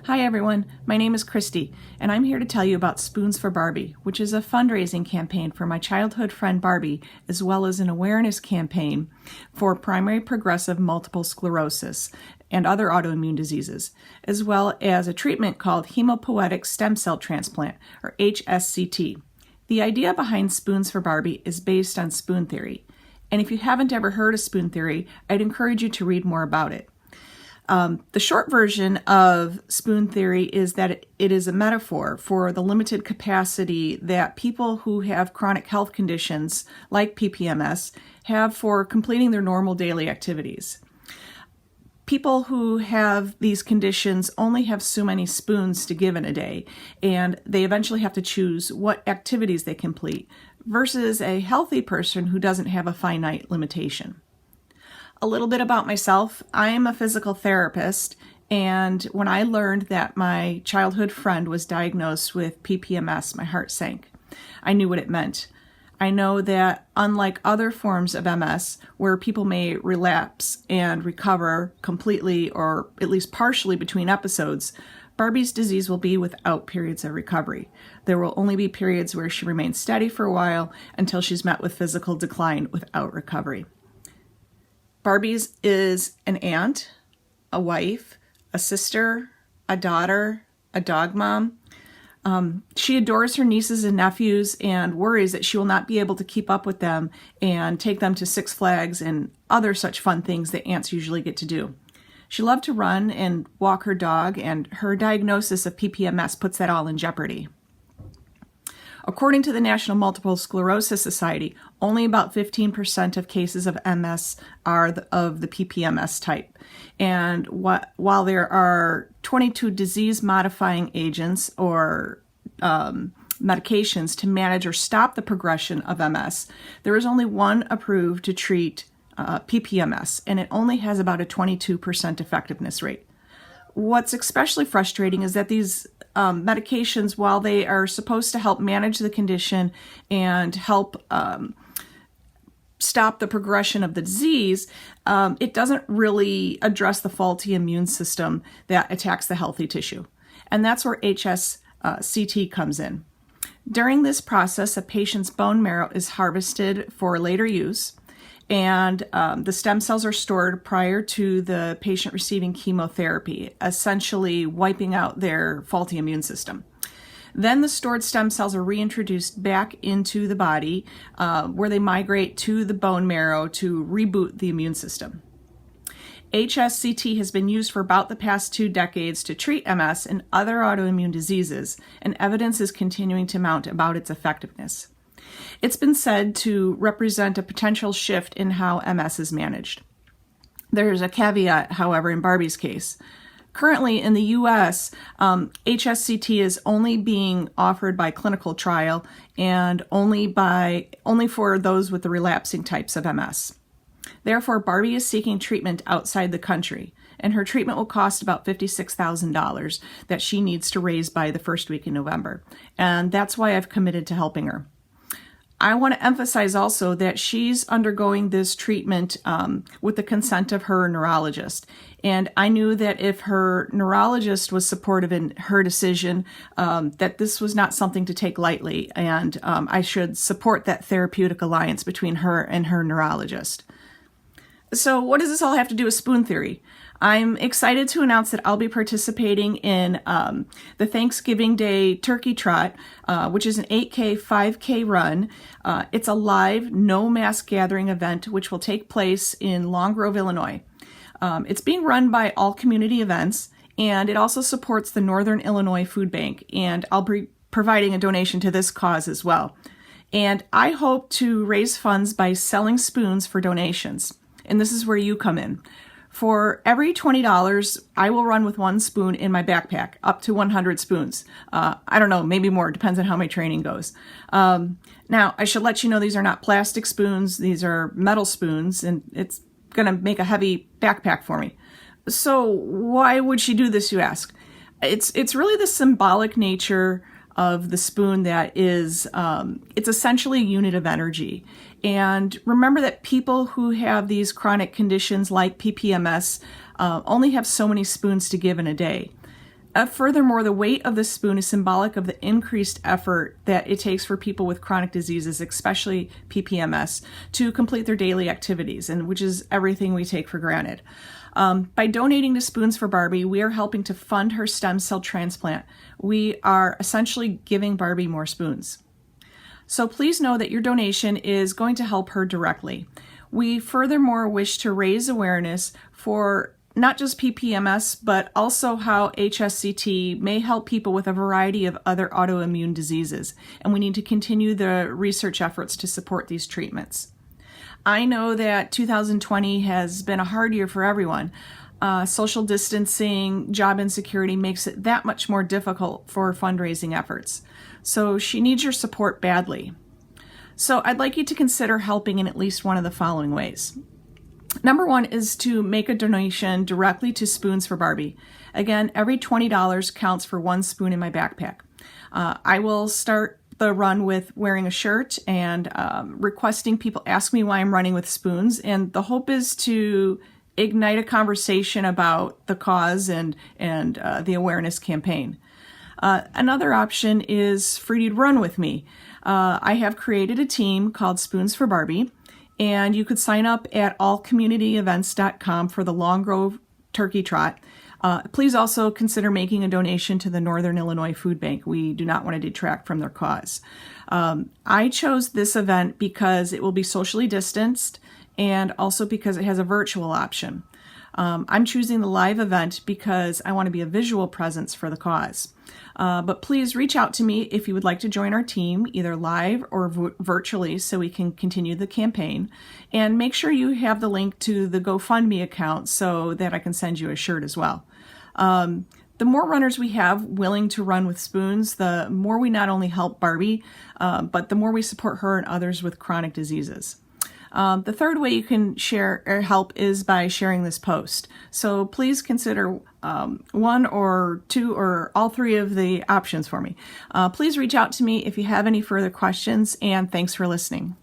Hi everyone, my name is Christy, and I'm here to tell you about Spoons for Barbie, which is a fundraising campaign for my childhood friend Barbie, as well as an awareness campaign for primary progressive multiple sclerosis and other autoimmune diseases, as well as a treatment called hematopoietic stem cell transplant, or HSCT. The idea behind Spoons for Barbie is based on spoon theory, and if you haven't ever heard of spoon theory, I'd encourage you to read more about it. The short version of spoon theory is that it is a metaphor for the limited capacity that people who have chronic health conditions like PPMS have for completing their normal daily activities. People who have these conditions only have so many spoons to give in a day, and they eventually have to choose what activities they complete, versus a healthy person who doesn't have a finite limitation. A little bit about myself. I am a physical therapist, and when I learned that my childhood friend was diagnosed with PPMS, my heart sank. I knew what it meant. I know that unlike other forms of MS, where people may relapse and recover completely or at least partially between episodes, Barbie's disease will be without periods of recovery. There will only be periods where she remains steady for a while until she's met with physical decline without recovery. Barbie's is an aunt, a wife, a sister, a daughter, a dog mom. She adores her nieces and nephews and worries that she will not be able to keep up with them and take them to Six Flags and other such fun things that aunts usually get to do. She loved to run and walk her dog, and her diagnosis of PPMS puts that all in jeopardy. According to the National Multiple Sclerosis Society, only about 15% of cases of MS are of the PPMS type. And while there are 22 disease-modifying agents or medications to manage or stop the progression of MS, there is only one approved to treat PPMS, and it only has about a 22% effectiveness rate. What's especially frustrating is that these medications, while they are supposed to help manage the condition and help stop the progression of the disease, it doesn't really address the faulty immune system that attacks the healthy tissue. And that's where HSCT comes in. During this process, a patient's bone marrow is harvested for later use, and the stem cells are stored prior to the patient receiving chemotherapy, essentially wiping out their faulty immune system. Then the stored stem cells are reintroduced back into the body, where they migrate to the bone marrow to reboot the immune system. HSCT has been used for about the past 2 decades to treat MS and other autoimmune diseases, and evidence is continuing to mount about its effectiveness. It's been said to represent a potential shift in how MS is managed. There's a caveat, however, in Barbie's case. Currently in the U.S., HSCT is only being offered by clinical trial and only for those with the relapsing types of MS. Therefore, Barbie is seeking treatment outside the country, and her treatment will cost about $56,000 that she needs to raise by the first week in November. And that's why I've committed to helping her. I want to emphasize also that she's undergoing this treatment with the consent of her neurologist. And I knew that if her neurologist was supportive in her decision, that this was not something to take lightly, and I should support that therapeutic alliance between her and her neurologist. So what does this all have to do with spoon theory? I'm excited to announce that I'll be participating in the Thanksgiving Day Turkey Trot, which is an 8K, 5K run. It's a live, no mass gathering event which will take place in Long Grove, Illinois. It's being run by All Community Events, and it also supports the Northern Illinois Food Bank, and I'll be providing a donation to this cause as well. And I hope to raise funds by selling spoons for donations, and this is where you come in. For every $20, I will run with 1 spoon in my backpack, up to 100 spoons. I don't know, maybe more, depends on how my training goes. Now, I should let you know these are not plastic spoons, these are metal spoons, and it's gonna make a heavy backpack for me. So why would she do this, you ask? It's really the symbolic nature of the spoon that is, it's essentially a unit of energy. And remember that people who have these chronic conditions like PPMS only have so many spoons to give in a day. Furthermore, the weight of the spoon is symbolic of the increased effort that it takes for people with chronic diseases, especially PPMS, to complete their daily activities, and which is everything we take for granted. By donating to Spoons for Barbie, we are helping to fund her stem cell transplant. We are essentially giving Barbie more spoons. So please know that your donation is going to help her directly. We furthermore wish to raise awareness for not just PPMS, but also how HSCT may help people with a variety of other autoimmune diseases, and we need to continue the research efforts to support these treatments. I know that 2020 has been a hard year for everyone. Social distancing, job insecurity makes it that much more difficult for fundraising efforts. So she needs your support badly. So I'd like you to consider helping in at least one of the following ways. Number one is to make a donation directly to Spoons for Barbie. Again, every $20 counts for one spoon in my backpack. I will start the run with wearing a shirt and requesting people ask me why I'm running with spoons. And the hope is to ignite a conversation about the cause and the awareness campaign. Another option is for you to run with me. I have created a team called Spoons for Barbie, and you could sign up at allcommunityevents.com for the Long Grove Turkey Trot. Please also consider making a donation to the Northern Illinois Food Bank. We do not want to detract from their cause. I chose this event because it will be socially distanced and also because it has a virtual option. I'm choosing the live event because I want to be a visual presence for the cause. But please reach out to me if you would like to join our team, either live or virtually, so we can continue the campaign. And make sure you have the link to the GoFundMe account so that I can send you a shirt as well. The more runners we have willing to run with spoons, the more we not only help Barbie, but the more we support her and others with chronic diseases. The third way you can share or help is by sharing this post. So please consider one or two or all three of the options for me. Please reach out to me if you have any further questions, and thanks for listening.